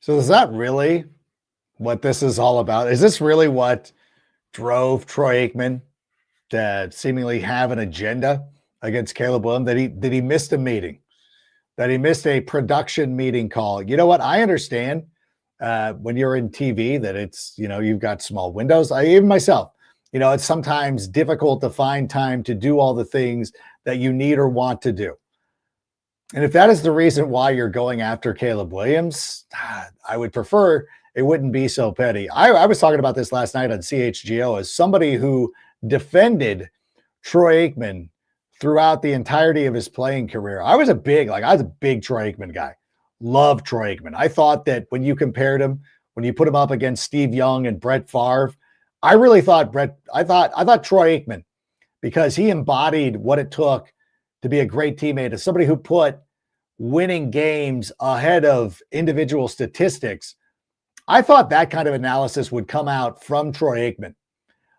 So is that really what this is all about? Is this really what drove Troy Aikman to seemingly have an agenda against Caleb Williams? That he missed a meeting, that he missed a production meeting call. You know what? I understand when you're in TV that it's, you've got small windows. Even myself, it's sometimes difficult to find time to do all the things that you need or want to do. And if that is the reason why you're going after Caleb Williams, I would prefer it wouldn't be so petty. I was talking about this last night on CHGO as somebody who defended Troy Aikman throughout the entirety of his playing career. I was a big Troy Aikman guy. Loved Troy Aikman. I thought that when you compared him, when you put him up against Steve Young and Brett Favre, I really thought Troy Aikman, because he embodied what it took to be a great teammate, as somebody who put winning games ahead of individual statistics. I thought that kind of analysis would come out from Troy Aikman,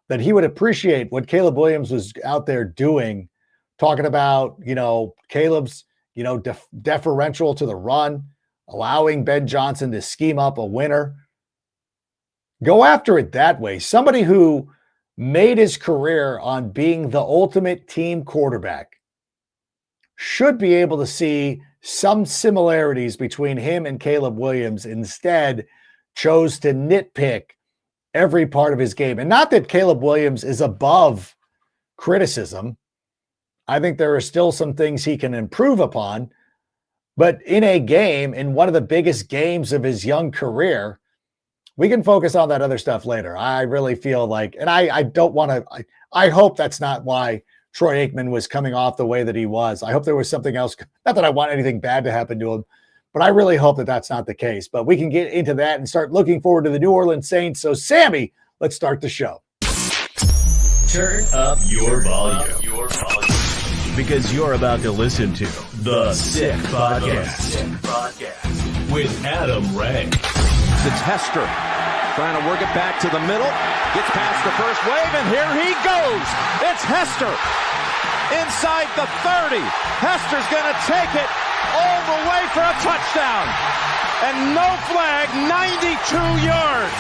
that he would appreciate what Caleb Williams was out there doing, talking about, Caleb's, deferential to the run, allowing Ben Johnson to scheme up a winner. Go after it that way. Somebody who made his career on being the ultimate team quarterback should be able to see some similarities between him and Caleb Williams. Instead, chose to nitpick every part of his game. And not that Caleb Williams is above criticism. I think there are still some things he can improve upon. But in a game, in one of the biggest games of his young career, we can focus on that other stuff later. I really feel like, and I don't want to, I hope that's not why Troy Aikman was coming off the way that he was. I hope there was something else. Not that I want anything bad to happen to him, but I really hope that that's not the case. But we can get into that and start looking forward to the New Orleans Saints. So, Sammy, let's start the show. Turn up your volume. Because you're about to listen to The Sick Podcast with Adam Ray. It's Hester trying to work it back to the middle. Gets past the first wave, and here he goes. It's Hester inside the 30. Hester's going to take it all the way for a touchdown. And no flag, 92 yards.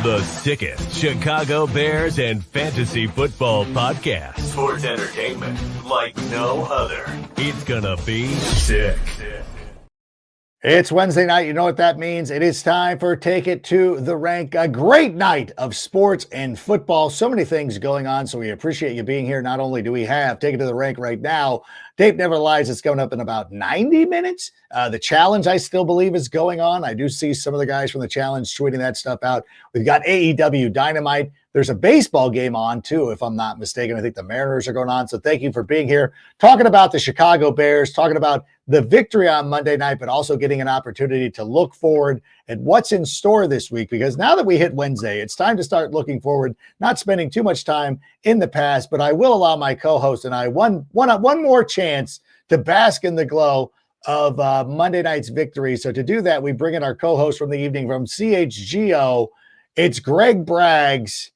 The sickest Chicago Bears and fantasy football podcast. Sports entertainment like no other. It's gonna be sick. It's Wednesday night. You know what that means. It is time for Take It to the Rank. A great night of sports and football. So many things going on. So we appreciate you being here. Not only do we have Take It to the Rank right now, Dave Never Lies. It's coming up in about 90 minutes. The challenge, I still believe, is going on. I do see some of the guys from the challenge tweeting that stuff out. We've got AEW Dynamite. There's a baseball game on, too, if I'm not mistaken. I think the Mariners are going on. So thank you for being here. Talking about the Chicago Bears, talking about the victory on Monday night, but also getting an opportunity to look forward at what's in store this week. Because now that we hit Wednesday, it's time to start looking forward, not spending too much time in the past. But I will allow my co-host and I one more chance to bask in the glow of Monday night's victory. So to do that, we bring in our co-host from the evening from CHGO. It's Greg Braggs.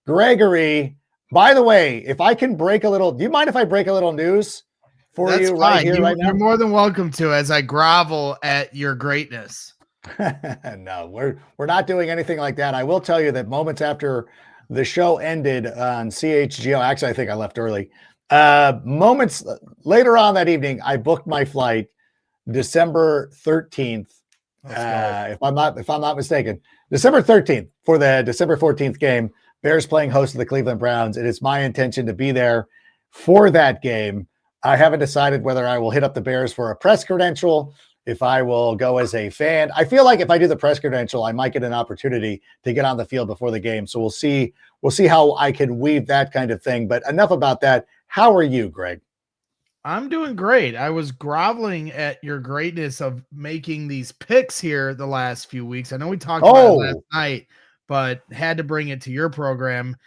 Gregory, by the way, if I can break a little, do you mind if I break a little news for That's you fine. right here, right now? You're more than welcome to, as I grovel at your greatness. No, we're not doing anything like that. I will tell you that moments after the show ended on CHGO, actually, I think I left early. Moments later on that evening, I booked my flight December 13th. If I'm not mistaken, December 13th for the December 14th game. Bears playing host to the Cleveland Browns. It is my intention to be there for that game. I haven't decided whether I will hit up the Bears for a press credential, if I will go as a fan. I feel like if I do the press credential, I might get an opportunity to get on the field before the game. So we'll see how I can weave that kind of thing. But enough about that. How are you, Greg? I'm doing great. I was groveling at your greatness of making these picks here the last few weeks. I know we talked about it last night, but had to bring it to your program.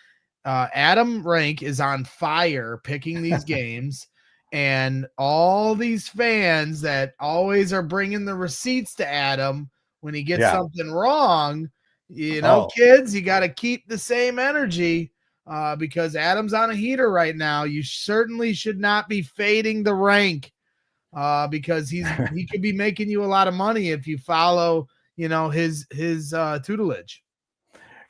Adam Rank is on fire picking these games, and all these fans that always are bringing the receipts to Adam when he gets something wrong. Kids, you got to keep the same energy because Adam's on a heater right now. You certainly should not be fading the Rank because he could be making you a lot of money if you follow his tutelage.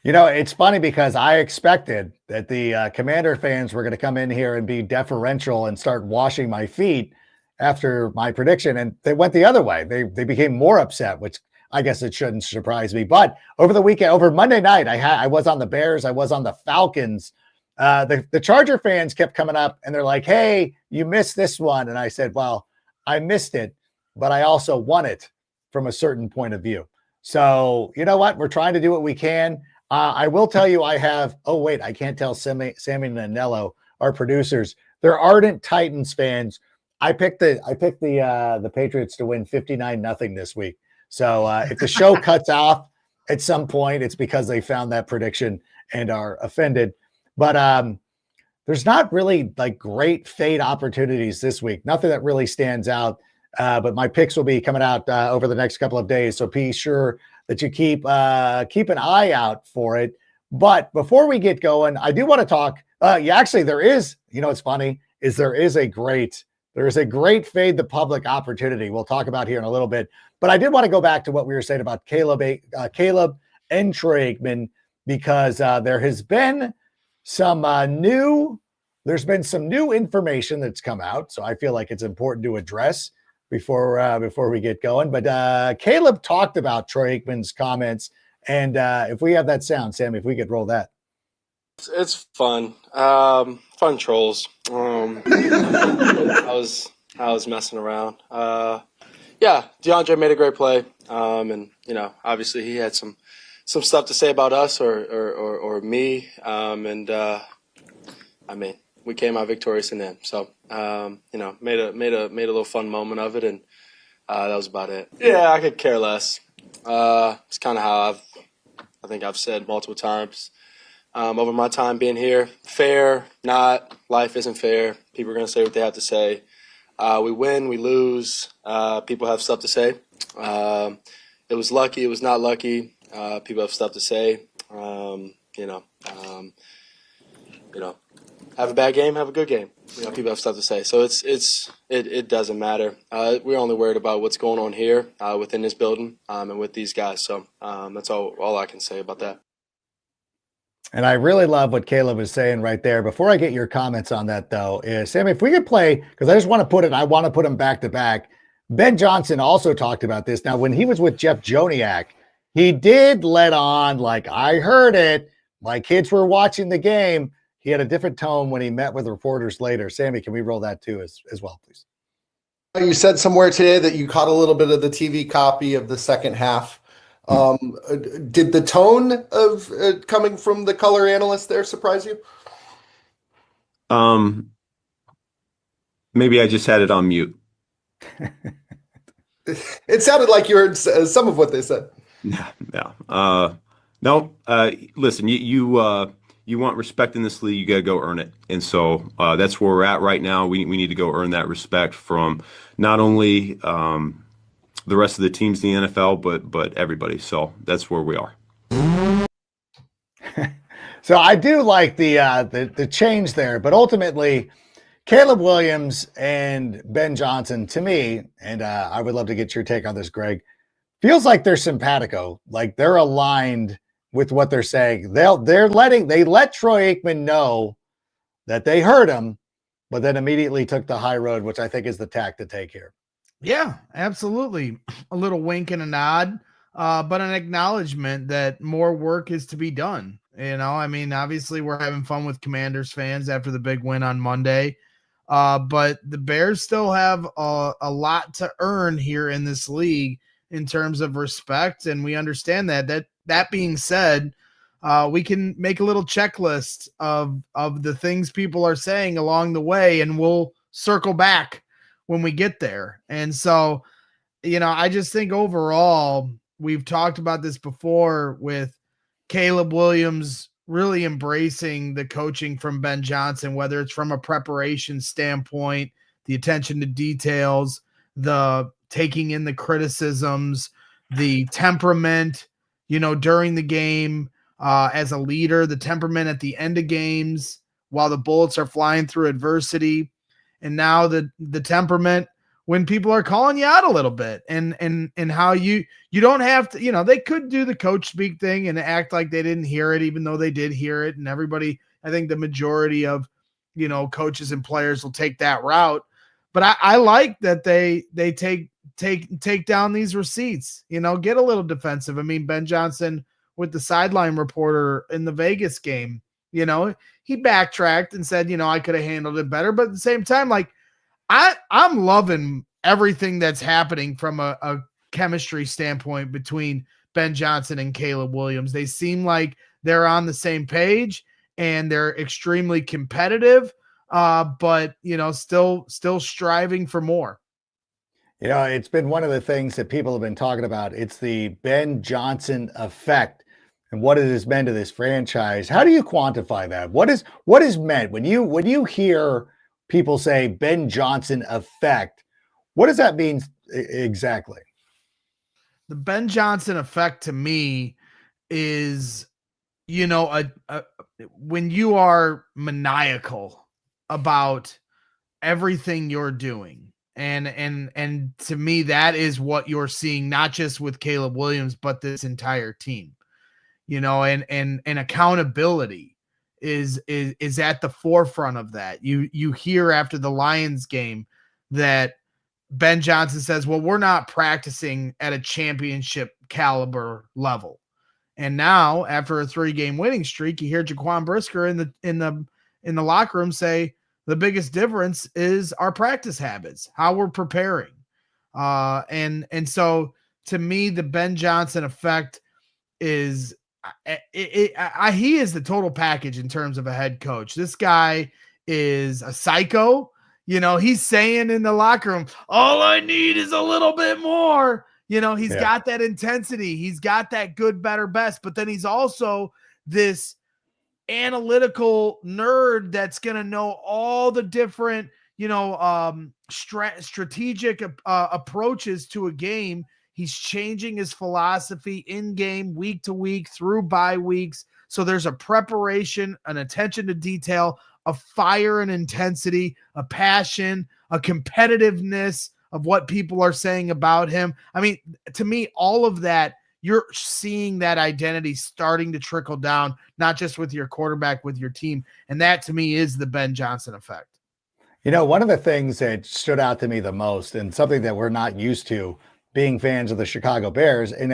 It's funny because I expected that the Commander fans were going to come in here and be deferential and start washing my feet after my prediction, and they went the other way. They became more upset, which I guess it shouldn't surprise me. But over Monday night, I was on the Bears, I was on the Falcons. The Charger fans kept coming up and they're like, "Hey, you missed this one," and I said, "Well, I missed it, but I also won it from a certain point of view." So you know what? We're trying to do what we can. I will tell you, I can't tell Sammy and Anello, our producers. They're ardent Titans fans. I picked the Patriots to win 59-0 this week. So if the show cuts off at some point, it's because they found that prediction and are offended. But there's not really like great fade opportunities this week. Nothing that really stands out. But my picks will be coming out over the next couple of days. So be sure that you keep an eye out for it. But before we get going, I do want to talk. Actually, there is. What's funny is there is a great fade the public opportunity we'll talk about here in a little bit. But I did want to go back to what we were saying about Caleb and Troy Aikman, because there's been some new information that's come out. So I feel like it's important to address before we get going. But Caleb talked about Troy Aikman's comments, and if we have that sound, Sammy, if we could roll that. It's fun. Fun trolls. I was messing around. Yeah, DeAndre made a great play. And obviously he had some stuff to say about us or me. We came out victorious in the end. So made a little fun moment of it, and that was about it. Yeah, I could care less. It's kind of how I think I've said multiple times over my time being here. Fair, not. Life isn't fair. People are going to say what they have to say. We win, we lose. People have stuff to say. It was lucky, it was not lucky. People have stuff to say. Have a bad game, have a good game. People have stuff to say. So it doesn't matter. We're only worried about what's going on here within this building and with these guys. So that's all I can say about that. And I really love what Caleb is saying right there. Before I get your comments on that, though, Sammy, if we could play, because I want to put them back to back. Ben Johnson also talked about this. Now, when he was with Jeff Joniak, he did let on, like, I heard it. My kids were watching the game. He had a different tone when he met with reporters later. Sammy, can we roll that too as well, please? You said somewhere today that you caught a little bit of the TV copy of the second half. Did the tone of coming from the color analyst there surprise you? Maybe I just had it on mute. It sounded like you heard some of what they said. No. Listen, you want respect in this league, you got to go earn it. And so that's where we're at right now. We need to go earn that respect from not only the rest of the teams in the NFL, but everybody. So that's where we are. So I do like the change there, but ultimately Caleb Williams and Ben Johnson, to me, and I would love to get your take on this, Greg, feels like they're simpatico, like they're aligned with what they're saying. They let Troy Aikman know that they heard him, but then immediately took the high road, which I think is the tack to take here. Yeah, absolutely. A little wink and a nod, but an acknowledgement that more work is to be done. Obviously we're having fun with Commanders fans after the big win on Monday, but the Bears still have a lot to earn here in this league in terms of respect, and we understand that. That being said, we can make a little checklist of the things people are saying along the way, and we'll circle back when we get there. And so, I just think overall, we've talked about this before with Caleb Williams really embracing the coaching from Ben Johnson, whether it's from a preparation standpoint, the attention to details, the taking in the criticisms, the temperament, during the game as a leader, the temperament at the end of games while the bullets are flying through adversity. And now the temperament when people are calling you out a little bit, and how you don't have to, they could do the coach speak thing and act like they didn't hear it, even though they did hear it. And everybody, I think the majority of, coaches and players will take that route. But I like that they take down these receipts, get a little defensive. I mean, Ben Johnson with the sideline reporter in the Vegas game, he backtracked and said, I could have handled it better. But at the same time, like, I'm loving everything that's happening from a chemistry standpoint between Ben Johnson and Caleb Williams. They seem like they're on the same page and they're extremely competitive, but still striving for more. It's been one of the things that people have been talking about. It's the Ben Johnson effect and what it has meant to this franchise. How do you quantify that? What is meant when you hear people say Ben Johnson effect? What does that mean exactly? The Ben Johnson effect to me is, when you are maniacal about everything you're doing. And to me, that is what you're seeing, not just with Caleb Williams, but this entire team, and accountability is at the forefront of that. You hear after the Lions game that Ben Johnson says, well, we're not practicing at a championship caliber level. And now after a 3-game winning streak, you hear Jaquan Brisker in the locker room say the biggest difference is our practice habits, how we're preparing. And so to me, the Ben Johnson effect is he is the total package in terms of a head coach. This guy is a psycho. He's saying in the locker room, all I need is a little bit more. He's got that intensity. He's got that good, better, best. But then he's also this analytical nerd that's going to know all the different, strategic approaches to a game. He's changing his philosophy in game, week to week, through bye weeks. So there's a preparation, an attention to detail, a fire and intensity, a passion, a competitiveness of what people are saying about him. I mean, to me, all of that, you're seeing that identity starting to trickle down, not just with your quarterback, with your team. And that to me is the Ben Johnson effect. One of the things that stood out to me the most, and something that we're not used to being fans of the Chicago Bears, and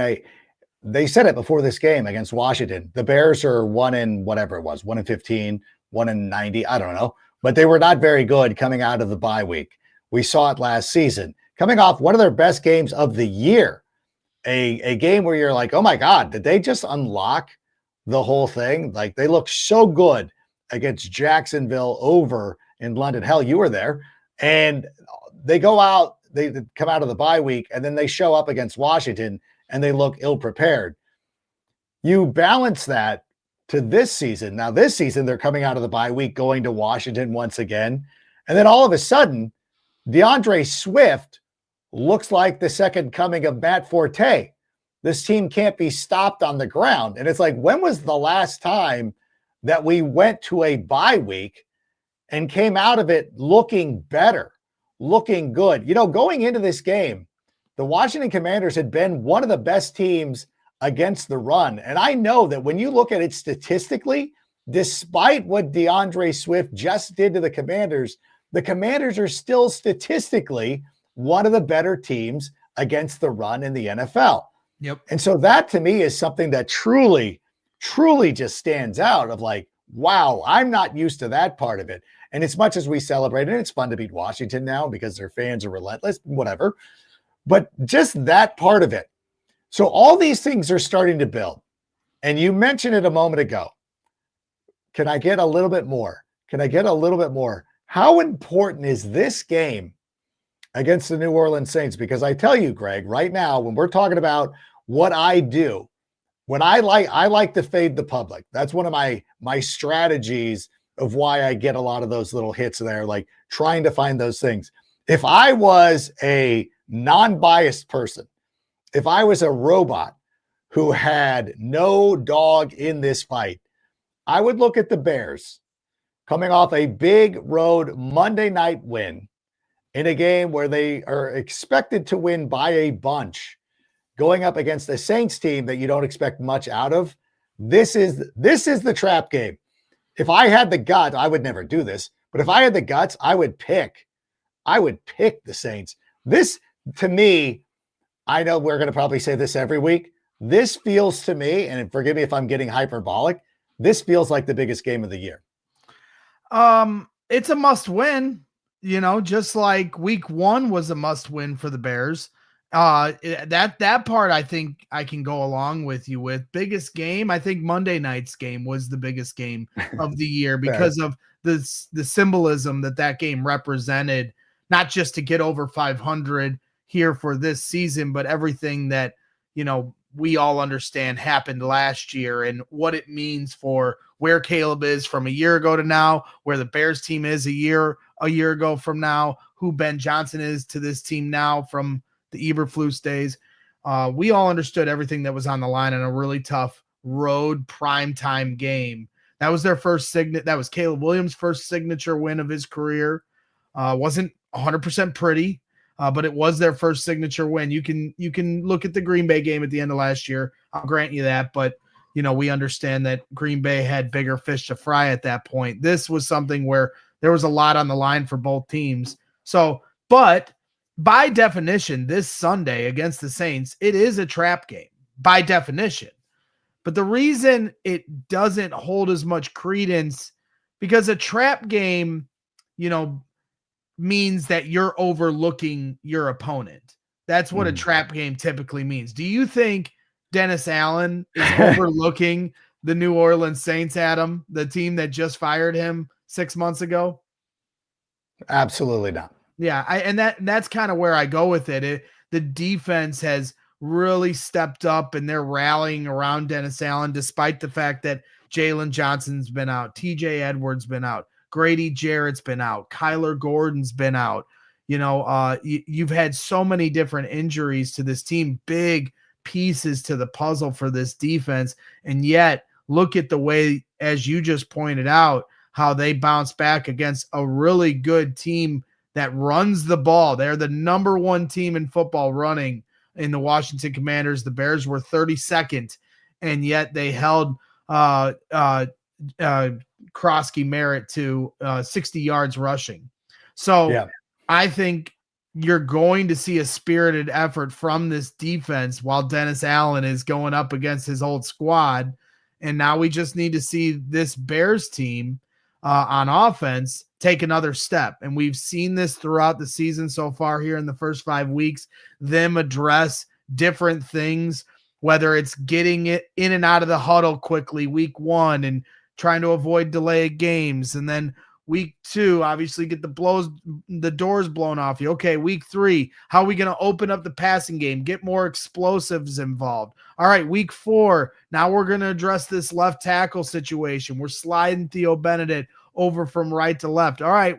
they said it before this game against Washington. The Bears are 1-15, 1-90, I don't know, but they were not very good coming out of the bye week. We saw it last season, coming off one of their best games of the year, a game where you're like, oh my God, did they just unlock the whole thing? Like, they look so good against Jacksonville over in London. Hell, you were there. And they go out, they come out of the bye week, and then they show up against Washington and they look ill-prepared. You balance that to this season. Now, this season, they're coming out of the bye week, going to Washington once again. And then all of a sudden, DeAndre Swift looks like the second coming of Matt Forte. This team can't be stopped on the ground. And it's like, when was the last time that we went to a bye week and came out of it looking better, looking good? Going into this game, the Washington Commanders had been one of the best teams against the run. And I know that when you look at it statistically, despite what DeAndre Swift just did to the Commanders are still statistically one of the better teams against the run in the NFL. Yep. And so that to me is something that truly, truly just stands out of like, wow, I'm not used to that part of it. And as much as we celebrate, and it's fun to beat Washington now because their fans are relentless, whatever, but just that part of it. So all these things are starting to build. And you mentioned it a moment ago. Can I get a little bit more? How important is this game against the New Orleans Saints? Because I tell you, Greg, right now, when we're talking about what I do, when I like to fade the public. That's one of my strategies of why I get a lot of those little hits there, like trying to find those things. If I was a non-biased person, if I was a robot who had no dog in this fight, I would look at the Bears coming off a big road Monday night win in a game where they are expected to win by a bunch, going up against a Saints team that you don't expect much out of. This is the trap game. If I had the guts, I would never do this, but if I had the guts, I would pick the Saints. This, to me, I know we're going to probably say this every week. This feels to me, and forgive me if I'm getting hyperbolic, this feels like the biggest game of the year. It's a must win, just like week 1 was a must win for the Bears. That part I think I can go along with you with. Biggest game, I think Monday night's game was the biggest game of the year because of the symbolism that game represented, not just to get over 500 here for this season, but everything that, we all understand happened last year and what it means for where Caleb is from a year ago to now, where the Bears team is a year ago from now, who Ben Johnson is to this team now from the Eberflus days. We all understood everything that was on the line in a really tough road primetime game. That was their first that was Caleb Williams' first signature win of his career. Wasn't 100% pretty, but it was their first signature win. You can look at the Green Bay game at the end of last year. I'll grant you that, but we understand that Green Bay had bigger fish to fry at that point. This was something where there was a lot on the line for both teams. So, but by definition, this Sunday against the Saints, it is a trap game by definition. But the reason it doesn't hold as much credence, because a trap game, means that you're overlooking your opponent. That's what a trap game typically means. Do you think Dennis Allen is overlooking the New Orleans Saints, Adam, the team that just fired him 6 months ago? Absolutely not. Yeah, that's kind of where I go with it. The defense has really stepped up and they're rallying around Dennis Allen, despite the fact that Jalen Johnson's been out, TJ Edwards been out, Grady Jarrett's been out, Kyler Gordon's been out. You've had so many different injuries to this team, big pieces to the puzzle for this defense. And yet look at the way, as you just pointed out, how they bounce back against a really good team that runs the ball. They're the number 1 team in football running in the Washington Commanders. The Bears were 32nd, and yet they held Krosky Merritt to 60 yards rushing. So yeah. I think you're going to see a spirited effort from this defense while Dennis Allen is going up against his old squad. And now we just need to see this Bears team on offense take another step. And we've seen this throughout the season so far here in the first 5 weeks, them address different things, whether it's getting it in and out of the huddle quickly week 1 and trying to avoid delayed games. And then week 2, obviously get the doors blown off you. Okay, week 3, how are we going to open up the passing game, get more explosives involved? All right, week 4, now we're going to address this left tackle situation. We're sliding Theo Benedict over from right to left. All right,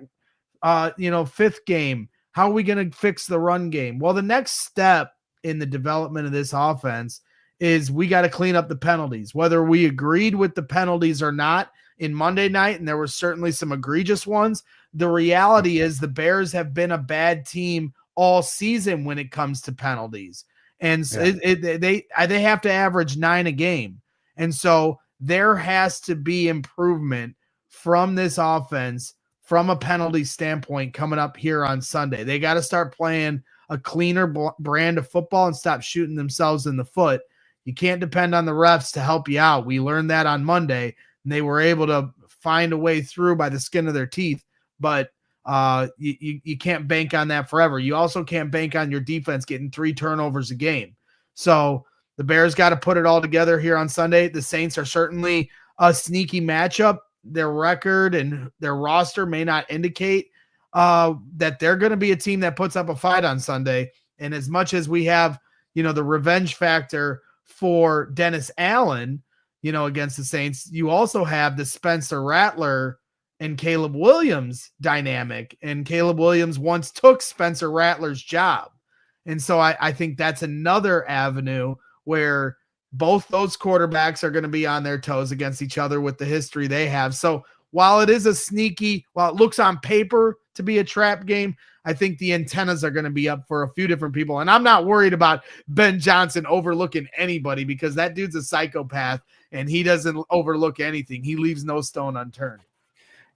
5th game, how are we going to fix the run game? Well, the next step in the development of this offense is we got to clean up the penalties, whether we agreed with the penalties or not in Monday night. And there were certainly some egregious ones. The reality is the Bears have been a bad team all season when it comes to penalties. And so they have to average 9 a game. And so there has to be improvement from this offense from a penalty standpoint coming up here on Sunday. They got to start playing a cleaner brand of football and stop shooting themselves in the foot. You can't depend on the refs to help you out. We learned that on Monday, and they were able to find a way through by the skin of their teeth. But you can't bank on that forever. You also can't bank on your defense getting 3 turnovers a game. So the Bears got to put it all together here on Sunday. The Saints are certainly a sneaky matchup. Their record and their roster may not indicate that they're going to be a team that puts up a fight on Sunday. And as much as we have, the revenge factor for Dennis Allen, against the Saints, you also have the Spencer Rattler and Caleb Williams dynamic. And Caleb Williams once took Spencer Rattler's job. And so I think that's another avenue where both those quarterbacks are going to be on their toes against each other with the history they have. So while it is while it looks on paper to be a trap game, I think the antennas are going to be up for a few different people. And I'm not worried about Ben Johnson overlooking anybody because that dude's a psychopath and he doesn't overlook anything. He leaves no stone unturned.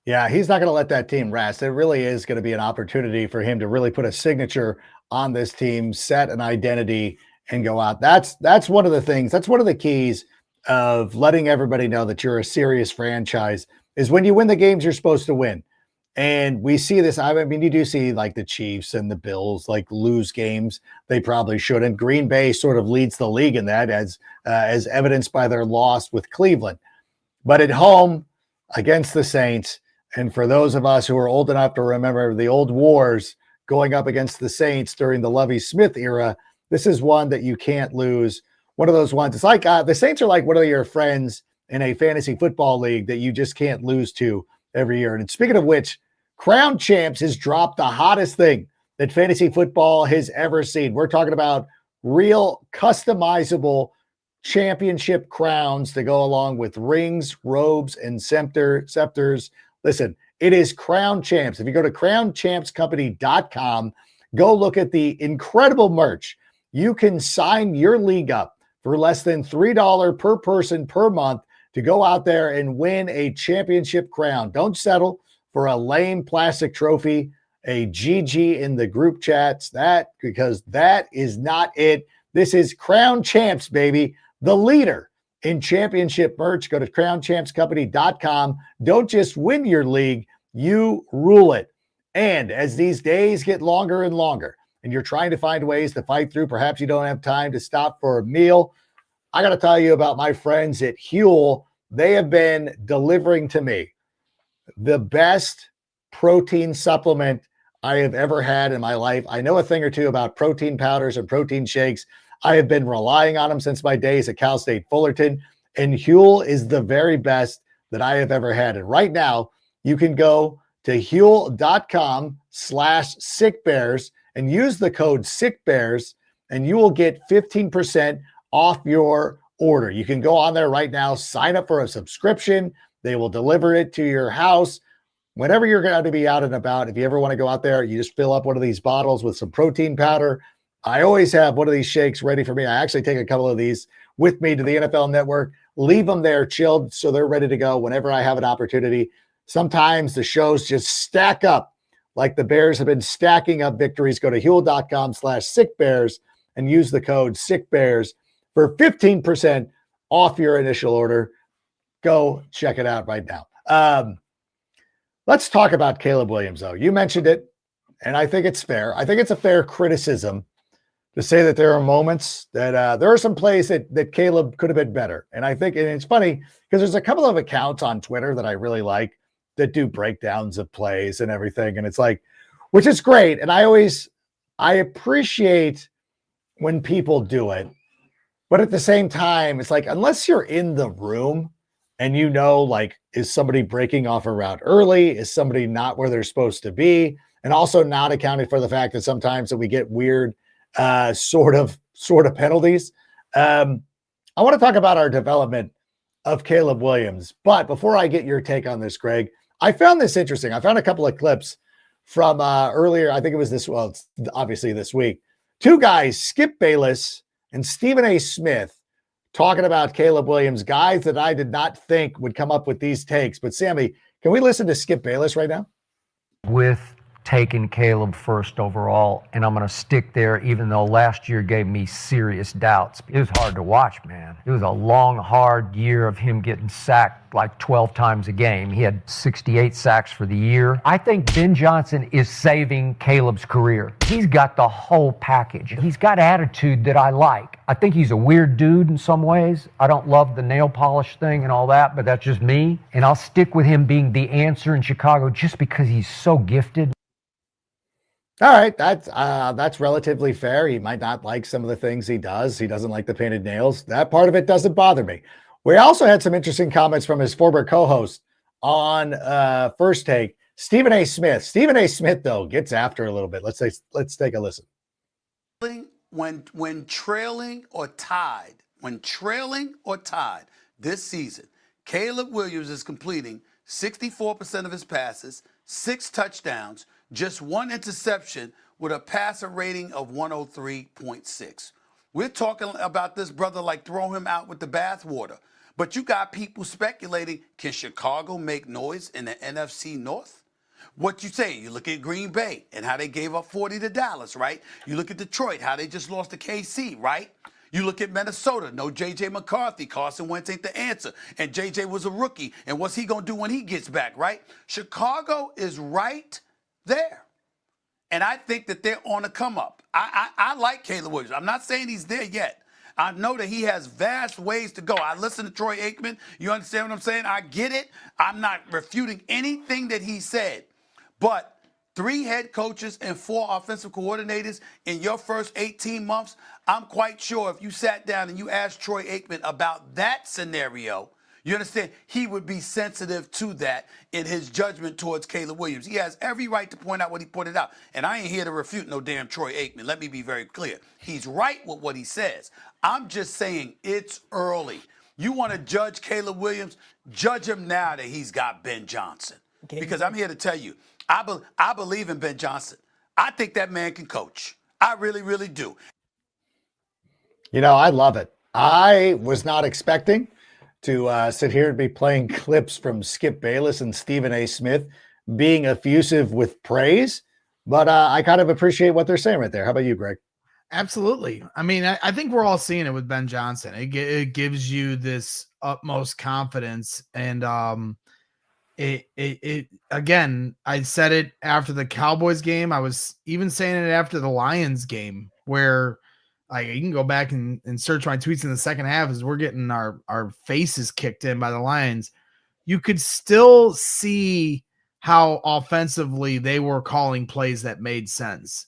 Yeah, he's not going to let that team rest. It really is going to be an opportunity for him to really put a signature on this team, set an identity, and go out. That's one of the things. That's one of the keys of letting everybody know that you're a serious franchise is when you win the games you're supposed to win. And we see this. I mean, you do see like the Chiefs and the Bills like lose games they probably shouldn't. Green Bay sort of leads the league in that, as evidenced by their loss with Cleveland. But at home against the Saints, and for those of us who are old enough to remember the old wars going up against the Saints during the Lovie Smith era, this is one that you can't lose. One of those ones. It's like the Saints are like one of your friends in a fantasy football league that you just can't lose to every year. And speaking of which, Crown Champs has dropped the hottest thing that fantasy football has ever seen. We're talking about real customizable championship crowns to go along with rings, robes, and scepters. Listen, it is Crown Champs. If you go to crownchampscompany.com, go look at the incredible merch. You can sign your league up for less than $3 per person per month to go out there and win a championship crown. Don't settle for a lame plastic trophy, a GG in the group chats, because that is not it. This is Crown Champs, baby, the leader in championship merch. Go to crownchampscompany.com. Don't just win your league, you rule it. And as these days get longer and longer, and you're trying to find ways to fight through, perhaps you don't have time to stop for a meal, I got to tell you about my friends at Huel. They have been delivering to me the best protein supplement I have ever had in my life. I know a thing or two about protein powders and protein shakes. I have been relying on them since my days at Cal State Fullerton, and Huel is the very best that I have ever had. And right now, you can go to Huel.com/sickbears and use the code sickbears, and you will get 15% off your order. You can go on there right now, sign up for a subscription. They will deliver it to your house. Whenever you're going to be out and about, if you ever want to go out there, you just fill up one of these bottles with some protein powder. I always have one of these shakes ready for me. I actually take a couple of these with me to the NFL Network, leave them there chilled so they're ready to go whenever I have an opportunity. Sometimes the shows just stack up like the Bears have been stacking up victories. Go to Huel.com/sickbears and use the code sickbears for 15% off your initial order. Go check it out right now. Let's talk about Caleb Williams, though. You mentioned it, and I think it's fair. I think it's a fair criticism to say that there are moments that there are some plays that Caleb could have been better. And I think, and it's funny because there's a couple of accounts on Twitter that I really like that do breakdowns of plays and everything. And it's like, which is great. And I appreciate when people do it. But at the same time, it's like, unless you're in the room and you know, like, is somebody breaking off a route early? Is somebody not where they're supposed to be? And also not accounting for the fact that sometimes that we get weird sort of penalties. I want to talk about our development of Caleb Williams. But before I get your take on this, Greg, I found this interesting. I found a couple of clips from earlier. I think it was it's obviously this week. Two guys, Skip Bayless and Stephen A. Smith, talking about Caleb Williams, guys that I did not think would come up with these takes. But Sammy, can we listen to Skip Bayless right now? With taking Caleb first overall, and I'm going to stick there even though last year gave me serious doubts. It was hard to watch, man. It was a long, hard year of him getting sacked like 12 times a game. He had 68 sacks for the year. I think Ben Johnson is saving Caleb's career. He's got the whole package. He's got attitude that I like. I think he's a weird dude in some ways. I don't love the nail polish thing and all that, but that's just me. And I'll stick with him being the answer in Chicago just because he's so gifted. All right, that's relatively fair. He might not like some of the things he does. He doesn't like the painted nails. That part of it doesn't bother me. We also had some interesting comments from his former co-host on First Take, Stephen A. Smith. Stephen A. Smith, though, gets after a little bit. Let's take a listen. When trailing or tied this season, Caleb Williams is completing 64% of his passes, 6 touchdowns, just one interception with a passer rating of 103.6. We're talking about this brother like throw him out with the bathwater. But you got people speculating, can Chicago make noise in the NFC North? What you say? You look at Green Bay and how they gave up 40 to Dallas, right? You look at Detroit, how they just lost to KC, right? You look at Minnesota, no J.J. McCarthy. Carson Wentz ain't the answer. And J.J. was a rookie. And what's he going to do when he gets back, right? Chicago is right there. And I think that they're on a come up. I like Caleb Williams. I'm not saying he's there yet. I know that he has vast ways to go. I listen to Troy Aikman. You understand what I'm saying? I get it. I'm not refuting anything that he said. But 3 head coaches and 4 offensive coordinators in your first 18 months, I'm quite sure if you sat down and you asked Troy Aikman about that scenario, you understand, he would be sensitive to that in his judgment towards Caleb Williams. He has every right to point out what he pointed out. And I ain't here to refute no damn Troy Aikman. Let me be very clear. He's right with what he says. I'm just saying it's early. You want to judge Caleb Williams, judge him now that he's got Ben Johnson. Okay. Because I'm here to tell you, I believe in Ben Johnson. I think that man can coach. I really, really do. You know, I love it. I was not expecting to sit here and be playing clips from Skip Bayless and Stephen A. Smith being effusive with praise, but I kind of appreciate what they're saying right there. How about you, Greg? Absolutely. I mean, I think we're all seeing it with Ben Johnson. It gives you this utmost confidence. And it again, I said it after the Cowboys game. I was even saying it after the Lions game, where you can go back and search my tweets in the second half as we're getting our faces kicked in by the Lions. You could still see how offensively they were calling plays that made sense.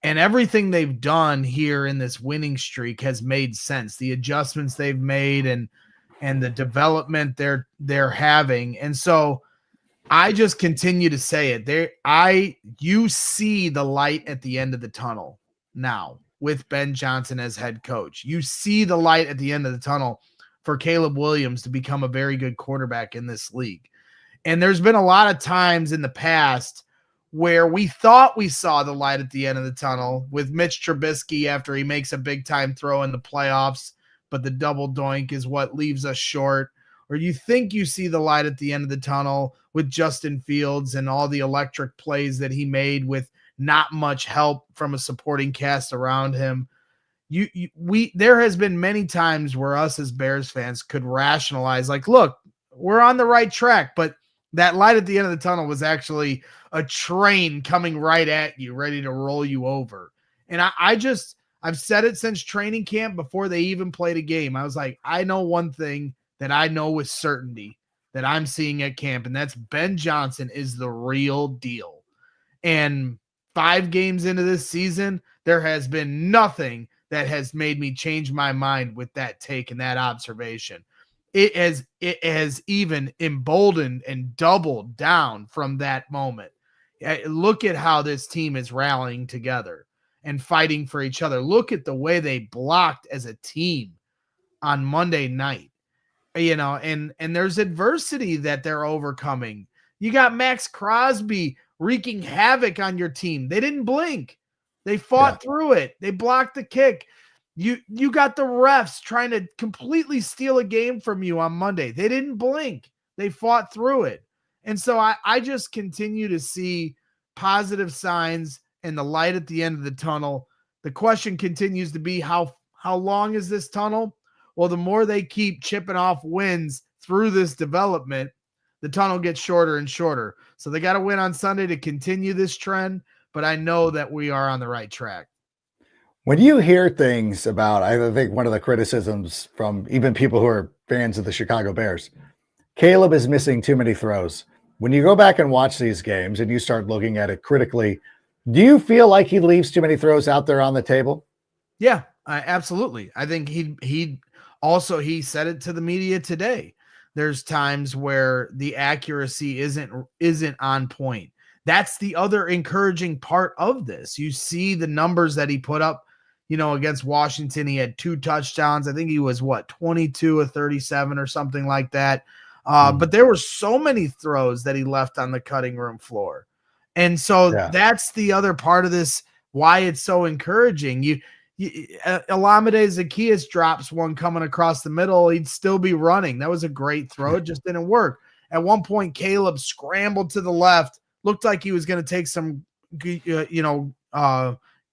And everything they've done here in this winning streak has made sense. The adjustments they've made and the development they're having. And so I just continue to say it. You see the light at the end of the tunnel now with Ben Johnson as head coach. You see the light at the end of the tunnel for Caleb Williams to become a very good quarterback in this league. And there's been a lot of times in the past where we thought we saw the light at the end of the tunnel with Mitch Trubisky after he makes a big-time throw in the playoffs, but the double doink is what leaves us short. Or you think you see the light at the end of the tunnel with Justin Fields and all the electric plays that he made with not much help from a supporting cast around him. There has been many times where us as Bears fans could rationalize, like, look, we're on the right track, but that light at the end of the tunnel was actually a train coming right at you, ready to roll you over. And I've said it since training camp before they even played a game. I was like, I know one thing that I know with certainty that I'm seeing at camp, and that's Ben Johnson is the real deal. And 5 games into this season, there has been nothing that has made me change my mind with that take and that observation. It has even emboldened and doubled down from that moment. Look at how this team is rallying together and fighting for each other. Look at the way they blocked as a team on Monday night. And there's adversity that they're overcoming. You got Max Crosby wreaking havoc on your team. They didn't blink. They fought through it. They blocked the kick. You got the refs trying to completely steal a game from you on Monday. They didn't blink. They fought through it. And so I just continue to see positive signs and the light at the end of the tunnel. The question continues to be how long is this tunnel? Well, the more they keep chipping off wins through this development, the tunnel gets shorter and shorter. So they got to win on Sunday to continue this trend, but I know that we are on the right track. When you hear things about, I think one of the criticisms from even people who are fans of the Chicago Bears, Caleb is missing too many throws. When you go back and watch these games and you start looking at it critically, do you feel like he leaves too many throws out there on the table? Yeah, absolutely. I think he said it to the media today. There's times where the accuracy isn't on point. That's the other encouraging part of this. You see the numbers that he put up, against Washington. He had 2 touchdowns. I think he was 22 of 37 or something like that. But there were so many throws that he left on the cutting room floor. And so Yeah. that's the other part of this, why it's so encouraging. Olamide Zaccheaus drops one coming across the middle, he'd still be running. That was a great throw. It just didn't work. At one point, Caleb scrambled to the left, looked like he was going to take some,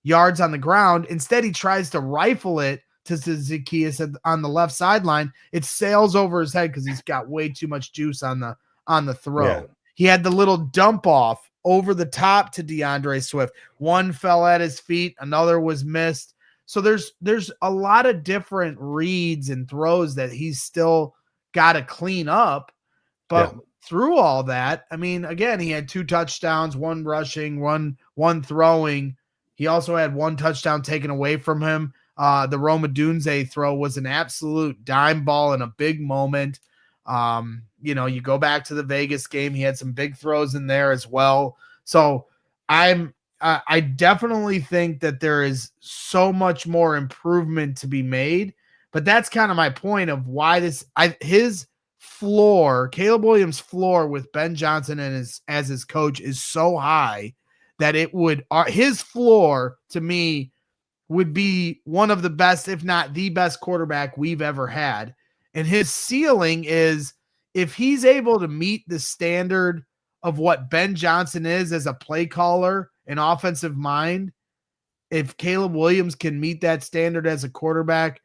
yards on the ground. Instead, he tries to rifle it to Zaccheaus on the left sideline. It sails over his head because he's got way too much juice on the throw. Yeah. He had the little dump off over the top to DeAndre Swift. One fell at his feet, another was missed. So there's a lot of different reads and throws that he's still got to clean up. But through all that, I mean, again, he had 2 touchdowns, 1 rushing, one throwing. He also had 1 touchdown taken away from him. The Roma Dunze throw was an absolute dime ball in a big moment. You go back to the Vegas game, he had some big throws in there as well. So I definitely think that there is so much more improvement to be made, but that's kind of my point of why his floor, Caleb Williams' floor with Ben Johnson as his coach is so high that his floor to me would be one of the best, if not the best quarterback we've ever had. And his ceiling is, if he's able to meet the standard of what Ben Johnson is as a play caller, an offensive mind, if Caleb Williams can meet that standard as a quarterback,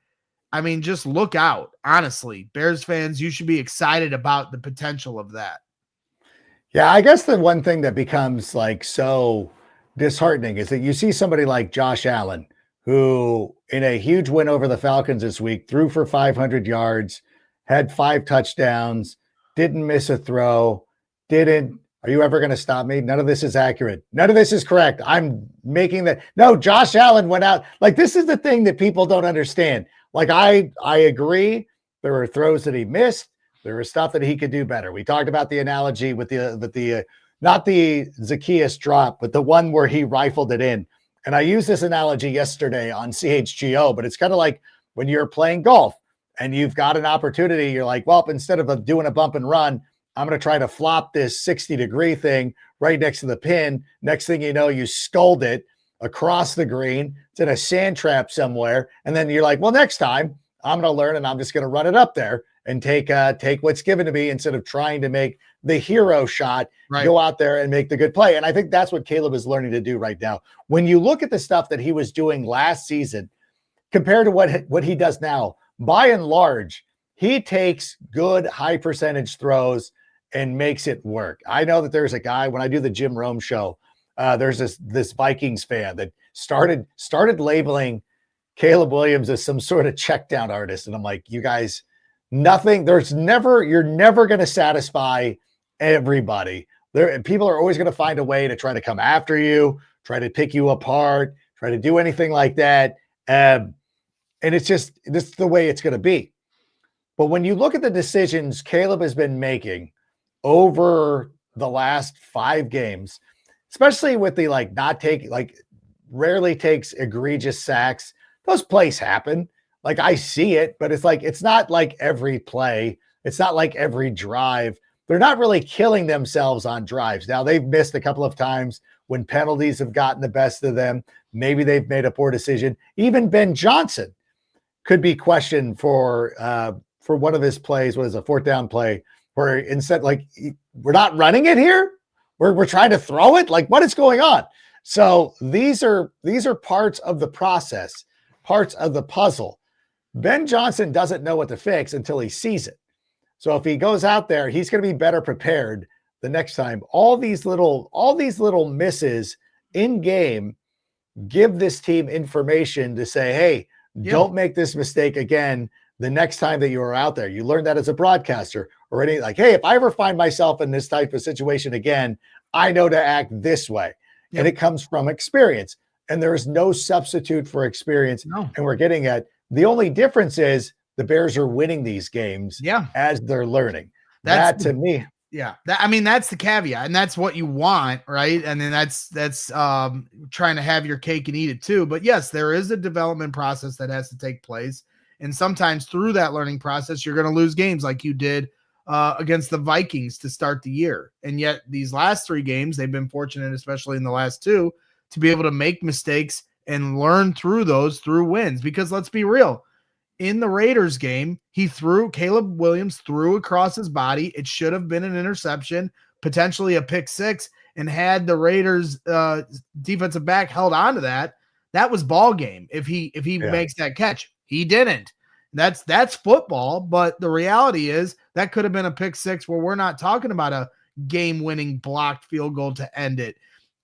I mean, just look out. Honestly, Bears fans, you should be excited about the potential of that. Yeah, I guess the one thing that becomes like so disheartening is that you see somebody like Josh Allen, who in a huge win over the Falcons this week, threw for 500 yards, had 5 touchdowns, didn't miss a throw, are you ever going to stop me? None of this is accurate. None of this is correct. I'm making that. No, Josh Allen went out. Like, this is the thing that people don't understand. Like, I agree. There were throws that he missed. There was stuff that he could do better. We talked about the analogy with the not the Zaccheaus drop, but the one where he rifled it in. And I used this analogy yesterday on CHGO, but it's kind of like when you're playing golf and you've got an opportunity, you're like, well, instead of doing a bump and run, I'm going to try to flop this 60-degree thing right next to the pin. Next thing you know, you sculled it across the green. It's in a sand trap somewhere. And then you're like, well, next time I'm going to learn and I'm just going to run it up there and take what's given to me instead of trying to make the hero shot, go out there and make the good play. And I think that's what Caleb is learning to do right now. When you look at the stuff that he was doing last season compared to what he does now, by and large, he takes good high percentage throws and makes it work. I know that there's a guy, when I do the Jim Rome show, there's this Vikings fan that started labeling Caleb Williams as some sort of check down artist. And I'm like, you guys, you're never going to satisfy everybody. People are always going to find a way to try to come after you, try to pick you apart, try to do anything like that. And it's just, this is the way it's going to be. But when you look at the decisions Caleb has been making over the last 5 games, especially with the rarely takes egregious sacks. Those plays happen. Like, I see it, but it's not like every play. It's not like every drive. They're not really killing themselves on drives. Now, they've missed a couple of times when penalties have gotten the best of them. Maybe they've made a poor decision. Even Ben Johnson could be questioned for one of his plays. What is a 4th down play where instead, we're not running it here. We're trying to throw it. Like, what is going on? So these are parts of the process, parts of the puzzle. Ben Johnson doesn't know what to fix until he sees it. So if he goes out there, he's going to be better prepared the next time. All these little misses in game give this team information to say, hey, don't make this mistake again the next time that you are out there. You learn that as a broadcaster or anything, like, hey, if I ever find myself in this type of situation again, I know to act this way. Yep. And it comes from experience. And there is no substitute for experience. No. And we're getting at the only difference is the Bears are winning these games as they're learning. That to me. Yeah. That's the caveat, and that's what you want, right? And then that's trying to have your cake and eat it too. But yes, there is a development process that has to take place. And sometimes through that learning process, you're going to lose games like you did against the Vikings to start the year. And yet these last 3 games, they've been fortunate, especially in the last 2, to be able to make mistakes and learn through those through wins. Because let's be real, in the Raiders game, Caleb Williams threw across his body. It should have been an interception, potentially a pick 6, and had the Raiders defensive back held on to that was ball game. If he makes that catch, he didn't. That's football, but the reality is that could have been a pick 6 where we're not talking about a game-winning blocked field goal to end it.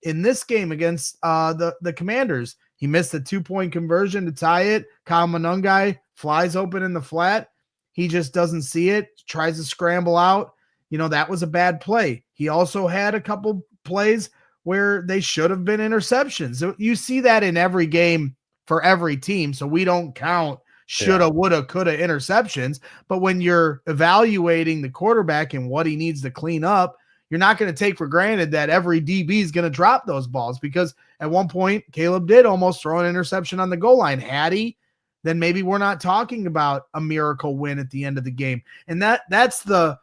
In this game against the Commanders, he missed a 2-point conversion to tie it. Kyle Monungai flies open in the flat. He just doesn't see it, tries to scramble out. That was a bad play. He also had a couple plays where they should have been interceptions. So you see that in every game for every team, so we don't count shoulda, woulda, coulda interceptions. But when you're evaluating the quarterback and what he needs to clean up, you're not going to take for granted that every DB is going to drop those balls, because at one point Caleb did almost throw an interception on the goal line. Had he, then maybe we're not talking about a miracle win at the end of the game. And that's the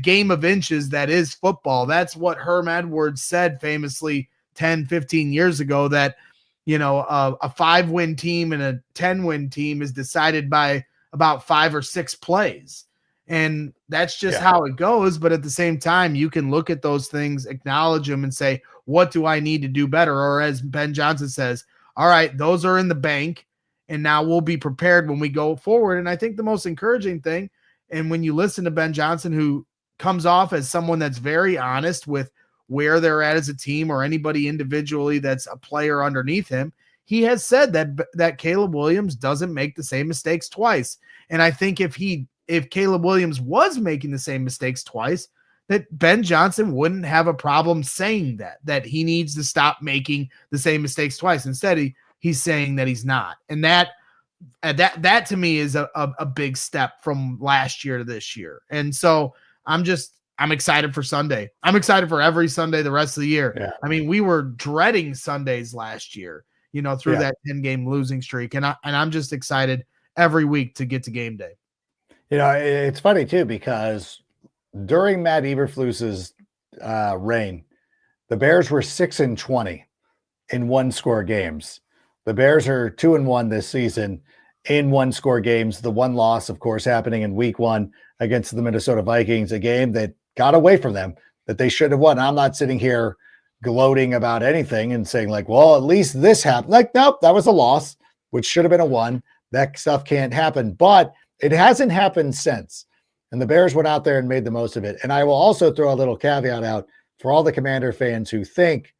game of inches that is football. That's what Herm Edwards said famously 10, 15 years ago, that a 5-win team and a 10-win team is decided by about 5 or 6 plays. And that's just how it goes. But at the same time, you can look at those things, acknowledge them, and say, what do I need to do better? Or as Ben Johnson says, all right, those are in the bank, and now we'll be prepared when we go forward. And I think the most encouraging thing, and when you listen to Ben Johnson, who comes off as someone that's very honest with where they're at as a team or anybody individually that's a player underneath him, he has said that Caleb Williams doesn't make the same mistakes twice. And I think if Caleb Williams was making the same mistakes twice, that Ben Johnson wouldn't have a problem saying that he needs to stop making the same mistakes twice. Instead, he's saying that he's not. And that to me is a big step from last year to this year. And so I'm excited for Sunday. I'm excited for every Sunday the rest of the year. Yeah. I mean, we were dreading Sundays last year, through that 10-game losing streak. And I'm just excited every week to get to game day. It's funny too, because during Matt Eberflus's reign, the Bears were 6-20 in 1-score games. The Bears are 2-1 this season in 1-score games. The one loss, of course, happening in week 1 against the Minnesota Vikings, a game that got away from them, that they should have won. I'm not sitting here gloating about anything and saying like, well, at least this happened. Like, nope, that was a loss, which should have been a 1. That stuff can't happen, but it hasn't happened since. And the Bears went out there and made the most of it. And I will also throw a little caveat out for all the Commander fans who think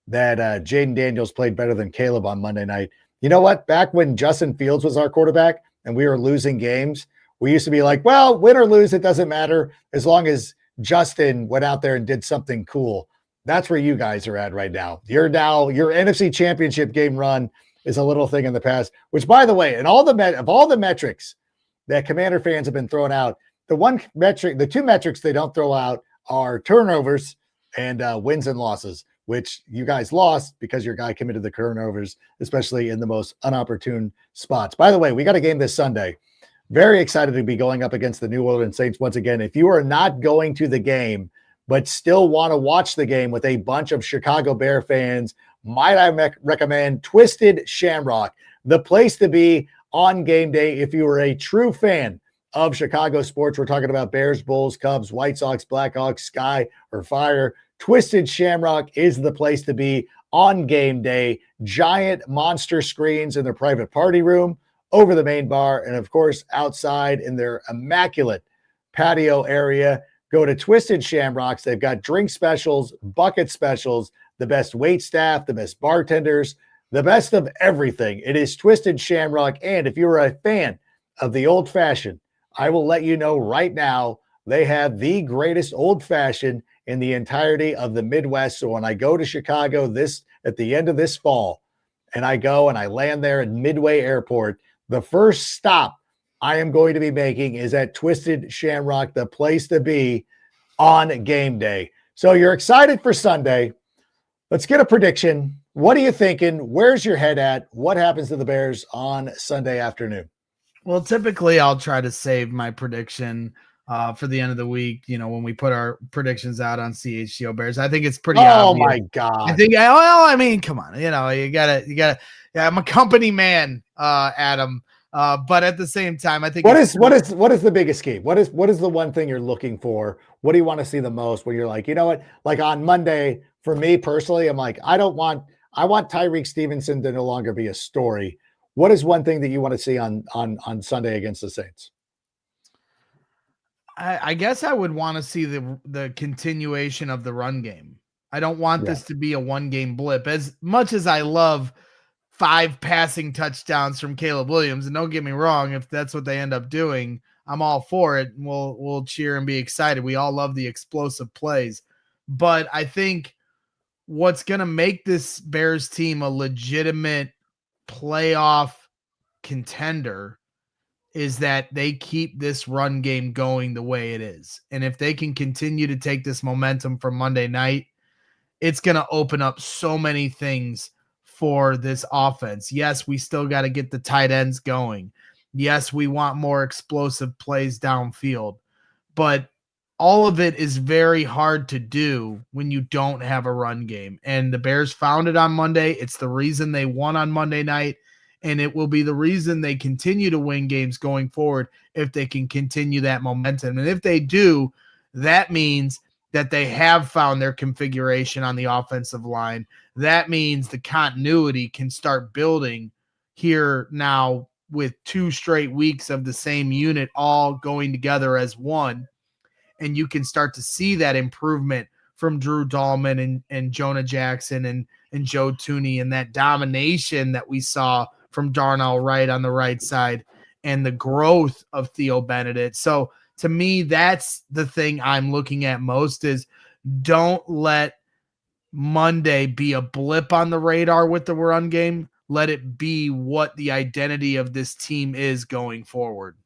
that Jaden Daniels played better than Caleb on Monday night. You know what? Back when Justin Fields was our quarterback and we were losing games, we used to be like, well, win or lose, it doesn't matter as long as Justin went out there and did something cool. That's where you guys are at right now. Your NFC Championship game run is a little thing in the past, which, by the way, all the metrics that Commander fans have been throwing out, the 2 metrics they don't throw out are turnovers and wins and losses, which you guys lost because your guy committed the turnovers, especially in the most unopportune spots. By the way, we got a game this Sunday. Very excited to be going up against the New Orleans Saints once again. If you are not going to the game, but still want to watch the game with a bunch of Chicago Bear fans, might I recommend Twisted Shamrock, the place to be on game day if you are a true fan of Chicago sports. We're talking about Bears, Bulls, Cubs, White Sox, Blackhawks, Sky, or Fire. Twisted Shamrock is the place to be on game day. Giant monster screens in their private party room, over the main bar, and of course outside in their immaculate patio area. Go to Twisted Shamrocks. They've got drink specials, bucket specials, the best wait staff, the best bartenders, the best of everything. It is Twisted Shamrock. And if you're a fan of the old fashioned, I will let you know right now, they have the greatest old fashioned in the entirety of the Midwest. So when I go to Chicago at the end of this fall, and I go and I land there at Midway Airport, the first stop I am going to be making is at Twisted Shamrock, the place to be on game day. So you're excited for Sunday. Let's get a prediction. What are you thinking? Where's your head at? What happens to the Bears on Sunday afternoon? Well, typically I'll try to save my prediction for the end of the week, when we put our predictions out on CHGO Bears. I think it's pretty Oh obvious. my God. I think, I mean, come on, you gotta, yeah, I'm a company man, Adam. But at the same time, I think what is the biggest game? What is the one thing you're looking for? What do you want to see the most when you're like, you know what? Like on Monday, for me personally, I'm like, I want Tyreek Stevenson to no longer be a story. What is one thing that you want to see on Sunday against the Saints? I guess I would want to see the continuation of the run game. I don't want this to be a one-game blip. As much as I love 5 passing touchdowns from Caleb Williams, and don't get me wrong, if that's what they end up doing, I'm all for it. And we'll cheer and be excited. We all love the explosive plays. But I think what's going to make this Bears team a legitimate playoff contender is that they keep this run game going the way it is. And if they can continue to take this momentum from Monday night, it's going to open up so many things for this offense. Yes, we still got to get the tight ends going. Yes, we want more explosive plays downfield. But all of it is very hard to do when you don't have a run game. And the Bears found it on Monday. It's the reason they won on Monday night. And it will be the reason they continue to win games going forward if they can continue that momentum. And if they do, that means that they have found their configuration on the offensive line. That means the continuity can start building here now with 2 straight weeks of the same unit all going together as one. And you can start to see that improvement from Drew Dahlman and Jonah Jackson and Joe Thuney, and that domination that we saw from Darnell Wright on the right side and the growth of Theo Benedict. So to me, that's the thing I'm looking at most is don't let Monday be a blip on the radar with the run game. Let it be what the identity of this team is going forward.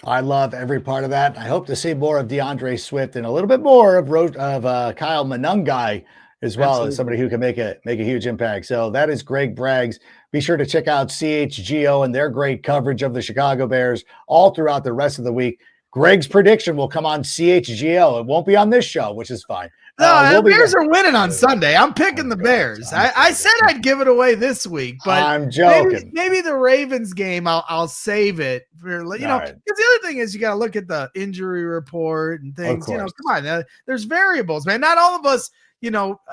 I love every part of that. I hope to see more of DeAndre Swift and a little bit more of Kyle Monungai as well. Absolutely. As somebody who can make a huge impact. So that is Greg Braggs. Be sure to check out CHGO and their great coverage of the Chicago Bears all throughout the rest of the week. Greg's prediction will come on CHGO. It won't be on this show, which is fine. No, the Bears are winning on Sunday. I'm picking the Bears. I said I'd give it away this week, but I'm joking. Maybe the Ravens game, I'll save it for because the other thing is you got to look at the injury report and things. Come on, there's variables, man. Not all of us,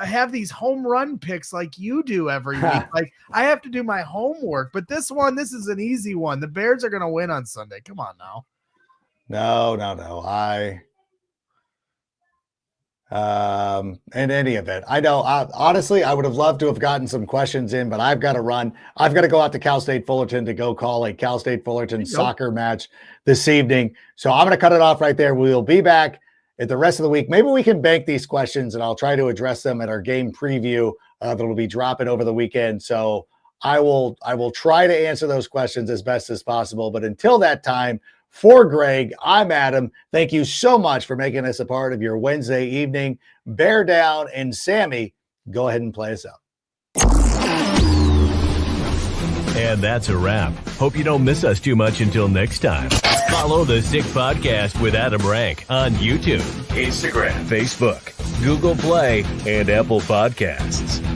have these home run picks like you do every week. Like I have to do my homework, but this is an easy one. The Bears are going to win on Sunday. Come on now. No. In any event, I know, honestly, I would have loved to have gotten some questions in, but I've got to run. I've got to go out to Cal State Fullerton to go call a Cal State Fullerton soccer match this evening. So I'm going to cut it off right there. We'll be back at the rest of the week. Maybe we can bank these questions and I'll try to address them at our game preview that will be dropping over the weekend. So I will try to answer those questions as best as possible. But until that time, for Greg, I'm Adam. Thank you so much for making us a part of your Wednesday evening. Bear down, and Sammy, go ahead and play us out. And that's a wrap. Hope you don't miss us too much until next time. Follow the Sick Podcast with Adam Rank on YouTube, Instagram, Facebook, Google Play, and Apple Podcasts.